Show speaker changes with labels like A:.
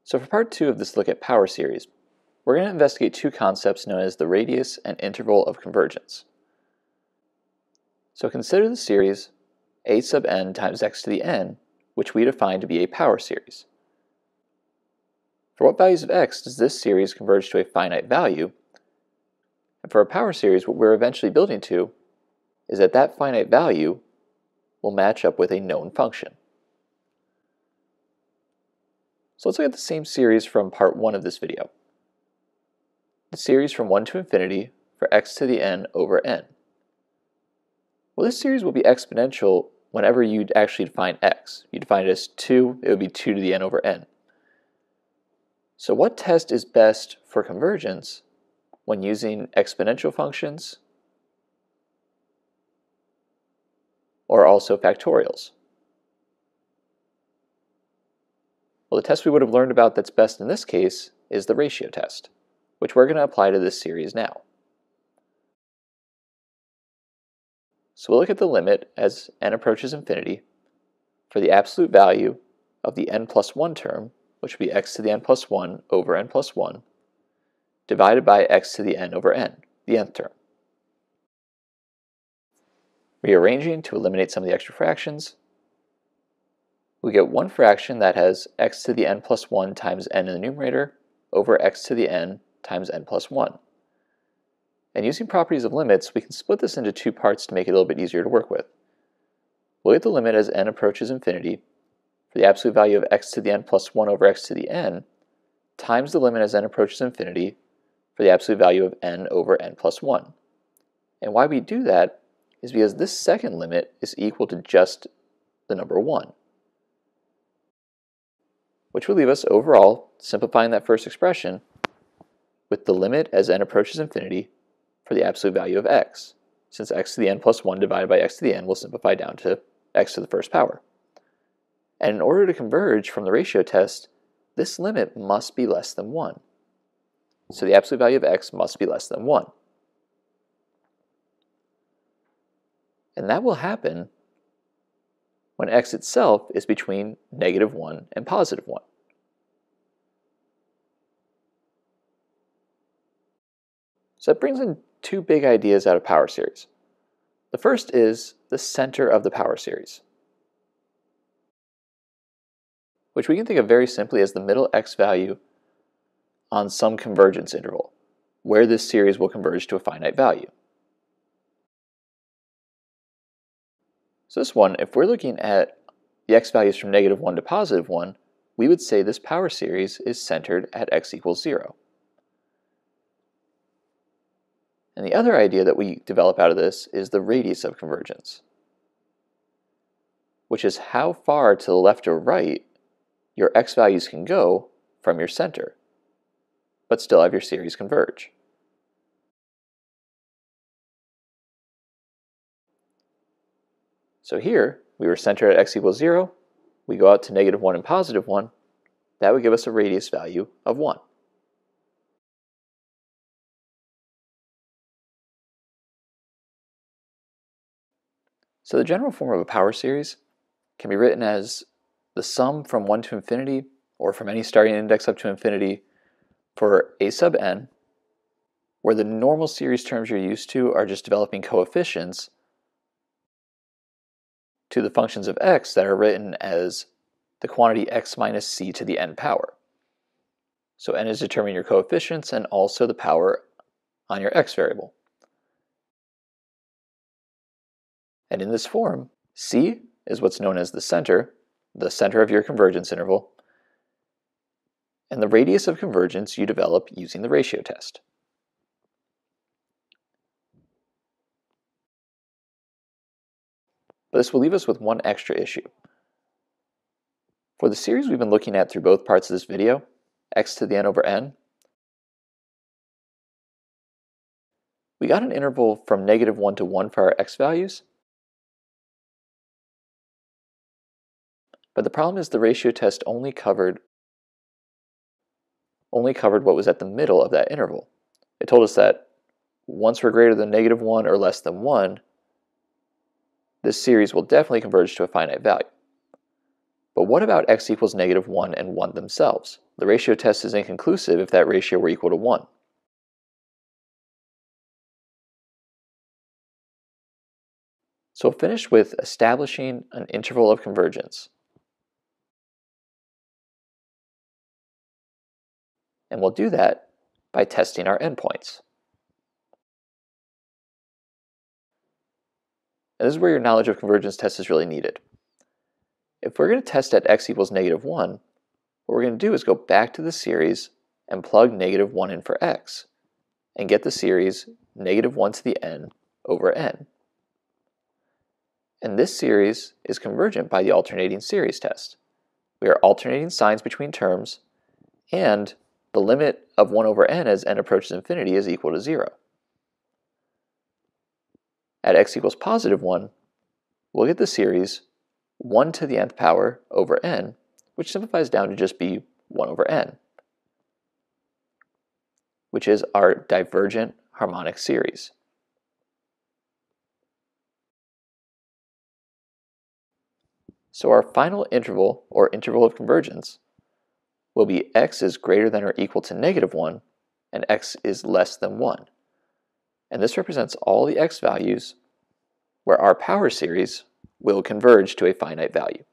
A: So for part 2 of this look at power series, we're going to investigate two concepts known as the radius and interval of convergence. So consider the series a sub n times x to the n, which we define to be a power series. For what values of x does this series converge to a finite value? And for a power series, what we're eventually building to is that that finite value will match up with a known function. So let's look at the same series from part 1 of this video. The series from 1 to infinity for x to the n over n. Well, this series will be exponential whenever you actually define x. You define it as 2, it would be 2 to the n over n. So what test is best for convergence when using exponential functions or also factorials? Well, the test we would have learned about that's best in this case is the ratio test, which we're going to apply to this series now. So we'll look at the limit as n approaches infinity for the absolute value of the n plus 1 term, which would be x to the n plus 1 over n plus 1, divided by x to the n over n, the nth term. Rearranging to eliminate some of the extra fractions, we get one fraction that has x to the n plus 1 times n in the numerator over x to the n times n plus 1. And using properties of limits, we can split this into two parts to make it a little bit easier to work with. We'll get the limit as n approaches infinity for the absolute value of x to the n plus 1 over x to the n times the limit as n approaches infinity for the absolute value of n over n plus 1. And why we do that is because this second limit is equal to just the number 1. Which will leave us overall simplifying that first expression with the limit as n approaches infinity for the absolute value of x, since x to the n plus 1 divided by x to the n will simplify down to x to the first power. And in order to converge from the ratio test, this limit must be less than 1. So the absolute value of x must be less than 1. And that will happen when x itself is between -1 and +1. So that brings in two big ideas out of power series. The first is the center of the power series, which we can think of very simply as the middle x value on some convergence interval, where this series will converge to a finite value. So this one, if we're looking at the x values from -1 to +1, we would say this power series is centered at x equals 0. And the other idea that we develop out of this is the radius of convergence, which is how far to the left or right your x values can go from your center, but still have your series converge. So here, we were centered at x equals 0, we go out to -1 and +1, that would give us a radius value of 1. So the general form of a power series can be written as the sum from 1 to infinity, or from any starting index up to infinity, for a sub n, where the normal series terms you're used to are just developing coefficients to the functions of x that are written as the quantity x minus c to the n power. So n is determining your coefficients and also the power on your x variable. And in this form, c is what's known as the center of your convergence interval, and the radius of convergence you develop using the ratio test. But this will leave us with one extra issue. For the series we've been looking at through both parts of this video, x to the n over n, we got an interval from -1 to 1 for our x values. But the problem is the ratio test only covered what was at the middle of that interval. It told us that once we're greater than -1 or less than 1, this series will definitely converge to a finite value. But what about x equals -1 and 1 themselves? The ratio test is inconclusive if that ratio were equal to 1. So we'll finish with establishing an interval of convergence. And we'll do that by testing our endpoints. And this is where your knowledge of convergence tests is really needed. If we're going to test at x equals -1, what we're going to do is go back to the series and plug -1 in for x, and get the series -1 to the n over n. And this series is convergent by the alternating series test. We are alternating signs between terms, and the limit of 1 over n as n approaches infinity is equal to 0. At x equals +1, we'll get the series 1 to the nth power over n, which simplifies down to just be 1 over n, which is our divergent harmonic series. So our final interval, or interval of convergence, will be x is greater than or equal to -1, and x is less than 1. And this represents all the x values where our power series will converge to a finite value.